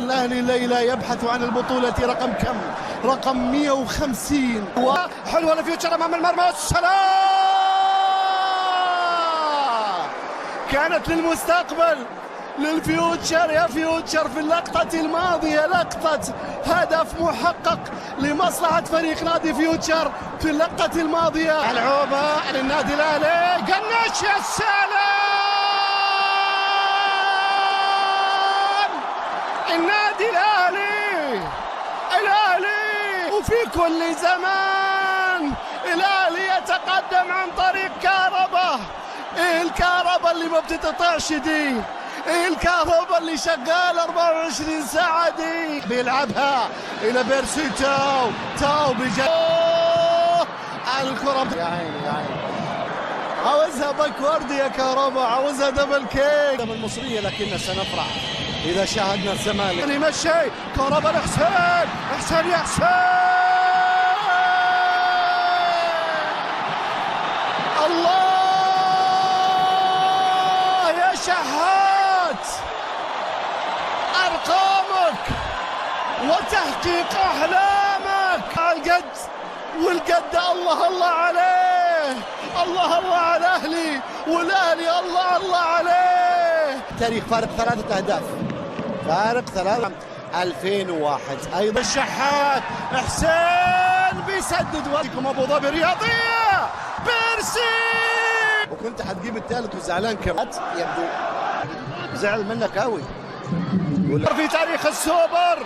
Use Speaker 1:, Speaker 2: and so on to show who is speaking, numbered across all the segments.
Speaker 1: الأهلي الليلة يبحث عن البطولة رقم كم؟ رقم 150. حلوة لفيوتشر أمام المرمى، السلام! كانت للمستقبل للفيوتشر. يا فيوتشر في اللقطة الماضية لقطة هدف محقق لمصلحة فريق نادي فيوتشر في اللقطة الماضية. العوبة للنادي الأهلي، قناش، يا سلام! النادي الأهلي وفي كل زمان الأهلي يتقدم عن طريق كهربا. إيه الكهربا اللي ما بتتقطعش دي؟ إيه الكهربا اللي شغال 24 ساعة دي؟ بيلعبها إلى بيرسي، تاو الكرة، يا عيني يا عيني، عاوزها باكورد يا كهربا، عاوزها دبل كيك المصرية، لكن سنفرح إذا شاهدنا الزمالك يمشي كهربا لحسين، حسين يا حسين، الله يا شحات، أرقامك وتحقيق أحلامك على القد والقد. الله عليه، الله على الأهلي، والأهلي الله عليه. تاريخ فارق 3 أهداف، فارق 2001 أيضا. الشحات، حسين بيسدد، واديكم أبو ظبي رياضية، بيرسي، وكنت حتجيب الثالث وزعلان كمان، يبدو زعل منك قوي. في تاريخ السوبر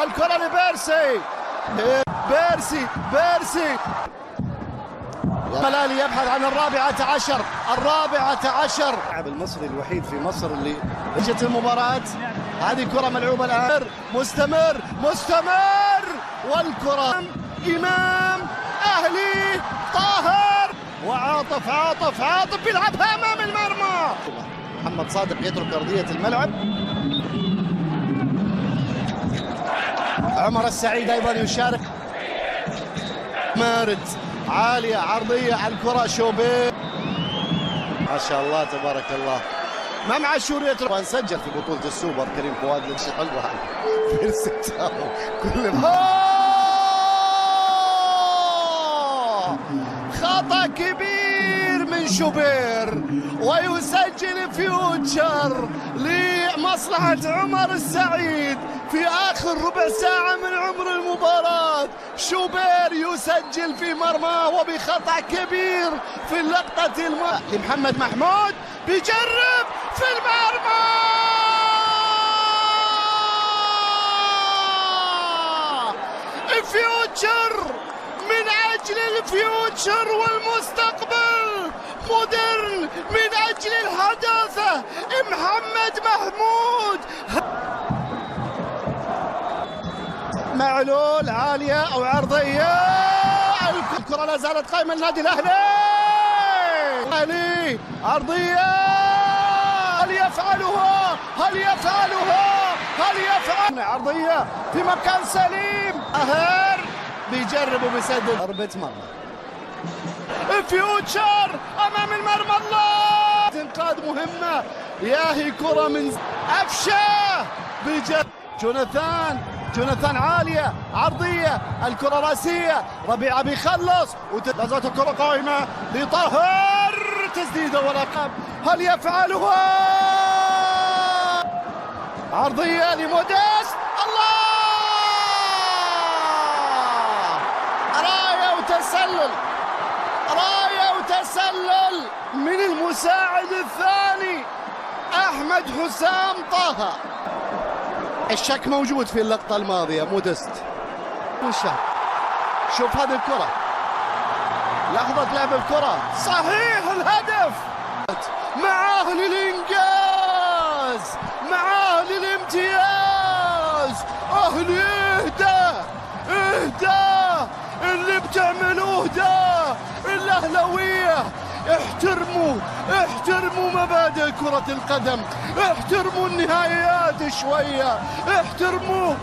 Speaker 1: الكرة لبيرسي، بيرسي الأهلي يبحث عن 14. اللاعب المصري الوحيد في مصر اللي اجت المباراة. هذه كرة ملعوبة الآن، مستمر، والكرة إمام أهلي طاهر، وعاطف بيلعبها أمام المرمى. محمد صادق يترك أرضية الملعب. عمر السعيد أيضا يشارك. مارد عالية عرضية على الكرة، شوبير، ما شاء الله تبارك الله. مام عاشور يترك، وانسجل في بطولة السوبر كريم فؤاد. ليش حلوة كل خطأ كبير من شوبير، ويسجل فيوتشر لمصلحة عمر السعيد في آخر ربع ساعة من عمر المباراة. شوبير يسجل في مرماه وبخطأ كبير في اللقطة لمحمد محمود، بيجرب في المرمى، فيوتشر من أجل الفيوتشر والمستقبل، مودرن من أجل الحداثة، محمد محمود. معلول عالية أو عرضية، الكرة لا زالت قائمة النادي الأهلي، عرضية، هل يفعلها؟ عرضية في مكان سليم، أهر بيجرب وبيسدد، ضربة مرمى. فيوتشر أمام المرمى، الله، انقاذ مهمة، ياهي كرة من أفشة، بيجرب جوناثان عالية، عرضية، الكرة راسية، ربيعة بيخلص، ولازالت الكرة قائمة لطاهر، تسديدة ولقب، هل يفعلها؟ عرضية لموديست، الله، راية وتسلل من المساعد الثاني أحمد حسام طه. الشك موجود في اللقطة الماضية، موديست شوف هذه الكرة، لحظة لعب الكرة، صحيح الهدف، معاه للإنجاز، معاه للامتياز. أهلي اهدى، اللي بتعملوه ده الأهلاوية، احترموا مبادئ كرة القدم، احترموا النهائيات شوية، احترموا